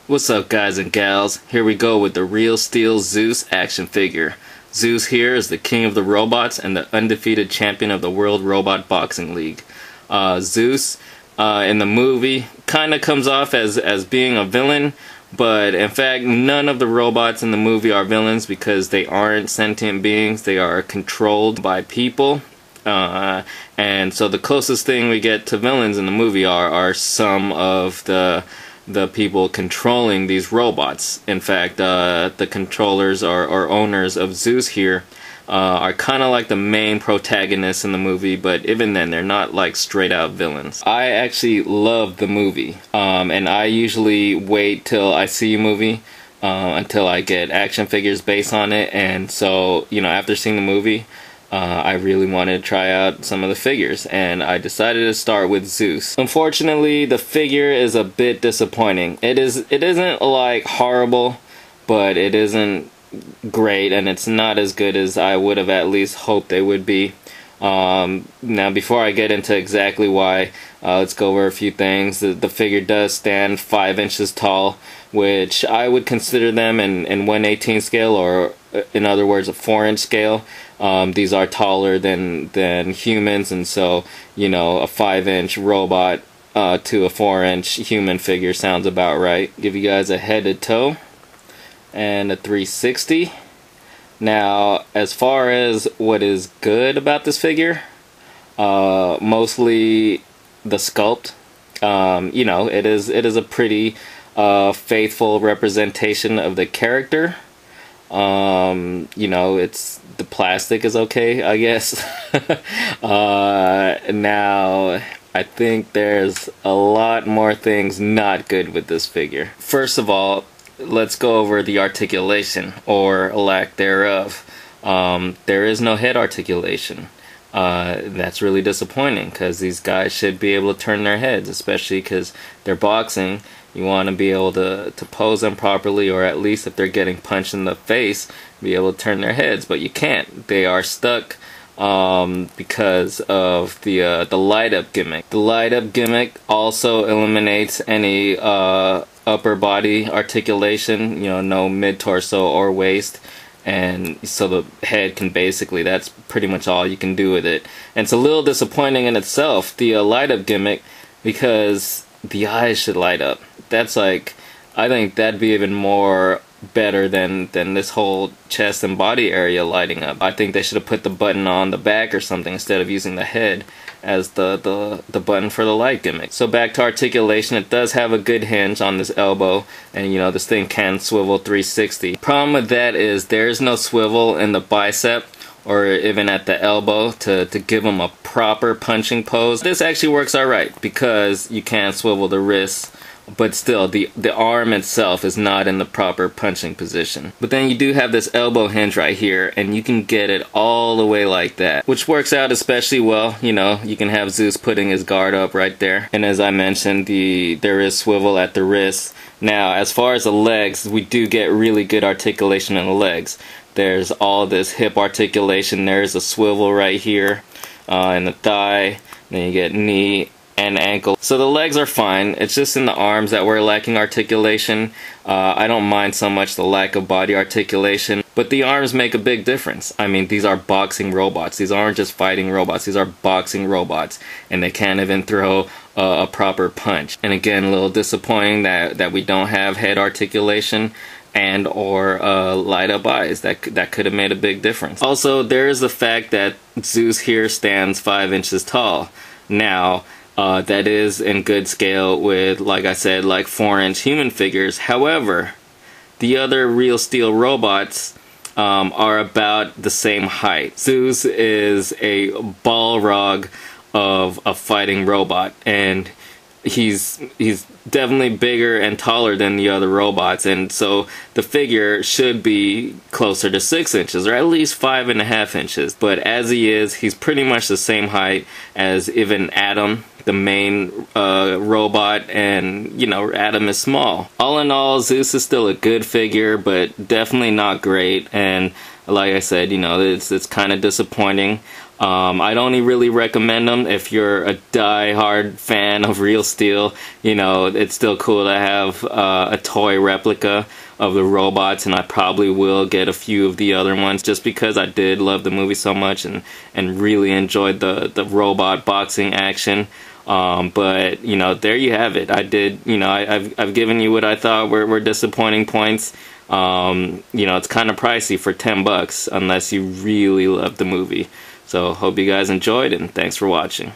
What's up, guys and gals? Here we go with the Real Steel Zeus action figure. Zeus here is the king of the robots and the undefeated champion of the World Robot Boxing League. Zeus in the movie kind of comes off as being a villain, but in fact none of the robots in the movie are villains because they aren't sentient beings. They are controlled by people. And so the closest thing we get to villains in the movie are some of the people controlling these robots. In fact, the controllers or owners of Zeus here are kind of like the main protagonists in the movie, but even then they're not like straight out villains. I actually love the movie, and I usually wait till I see a movie until I get action figures based on it. And so, you know, after seeing the movie, I really wanted to try out some of the figures, and I decided to start with Zeus. Unfortunately, the figure is a bit disappointing. It isn't like horrible, but it isn't great, and it's not as good as I would have at least hoped they would be. Now, before I get into exactly why, let's go over a few things. The figure does stand 5 inches tall, which I would consider them in 1/18 scale, or in other words, a 4-inch scale. These are taller than humans, and so, you know, a 5-inch robot to a 4-inch human figure sounds about right. Give you guys a head to toe and a 360. Now, as far as what is good about this figure, mostly the sculpt. You know, it is a pretty faithful representation of the character. You know, the plastic is okay, I guess. Now, I think there's a lot more things not good with this figure. First of all, let's go over the articulation, or lack thereof. There is no head articulation. That's really disappointing, because these guys should be able to turn their heads, especially because they're boxing. You want to be able to pose them properly, or at least if they're getting punched in the face, be able to turn their heads, but you can't. They are stuck because of the light up gimmick. The light up gimmick also eliminates any upper body articulation, you know, no mid torso or waist. And so the head can basically, that's pretty much all you can do with it. And it's a little disappointing in itself, the light up gimmick, because the eyes should light up. That's like, I think that'd be even more better than this whole chest and body area lighting up. I think they should have put the button on the back or something instead of using the head as the button for the light gimmick. So back to articulation, it does have a good hinge on this elbow, and you know, this thing can swivel 360. Problem with that is there's no swivel in the bicep or even at the elbow to give them a proper punching pose. This actually works alright because you can swivel the wrists, but still the arm itself is not in the proper punching position. But then you do have this elbow hinge right here, and you can get it all the way like that, which works out especially well. You know, you can have Zeus putting his guard up right there, and as I mentioned, there is swivel at the wrist. Now, as far as the legs, we do get really good articulation in the legs. There's all this hip articulation. There's a swivel right here in the thigh. Then you get knee and ankle. So the legs are fine. It's just in the arms that we're lacking articulation. I don't mind so much the lack of body articulation, but the arms make a big difference. I mean, these are boxing robots. These aren't just fighting robots. These are boxing robots, and they can't even throw a proper punch. And again, a little disappointing that we don't have head articulation and or light up eyes. That could have made a big difference. Also, there is the fact that Zeus here stands 5 inches tall. Now, that is in good scale with, like I said, like 4-inch human figures. However, the other Real Steel robots are about the same height. Zeus is a Balrog of a fighting robot, and he's definitely bigger and taller than the other robots, and so the figure should be closer to 6 inches, or at least 5.5 inches. But as he is, he's pretty much the same height as even Adam, the main robot, and you know, Adam is small. All in all, Zeus is still a good figure, but definitely not great. And like I said, you know, it's kind of disappointing. I'd only really recommend them if you're a die-hard fan of Real Steel. You know, it's still cool to have a toy replica of the robots, and I probably will get a few of the other ones just because I did love the movie so much and really enjoyed the robot boxing action. But you know, there you have it. I did, you know, I've given you what I thought were disappointing points. You know, it's kind of pricey for $10 unless you really love the movie. So hope you guys enjoyed, and thanks for watching.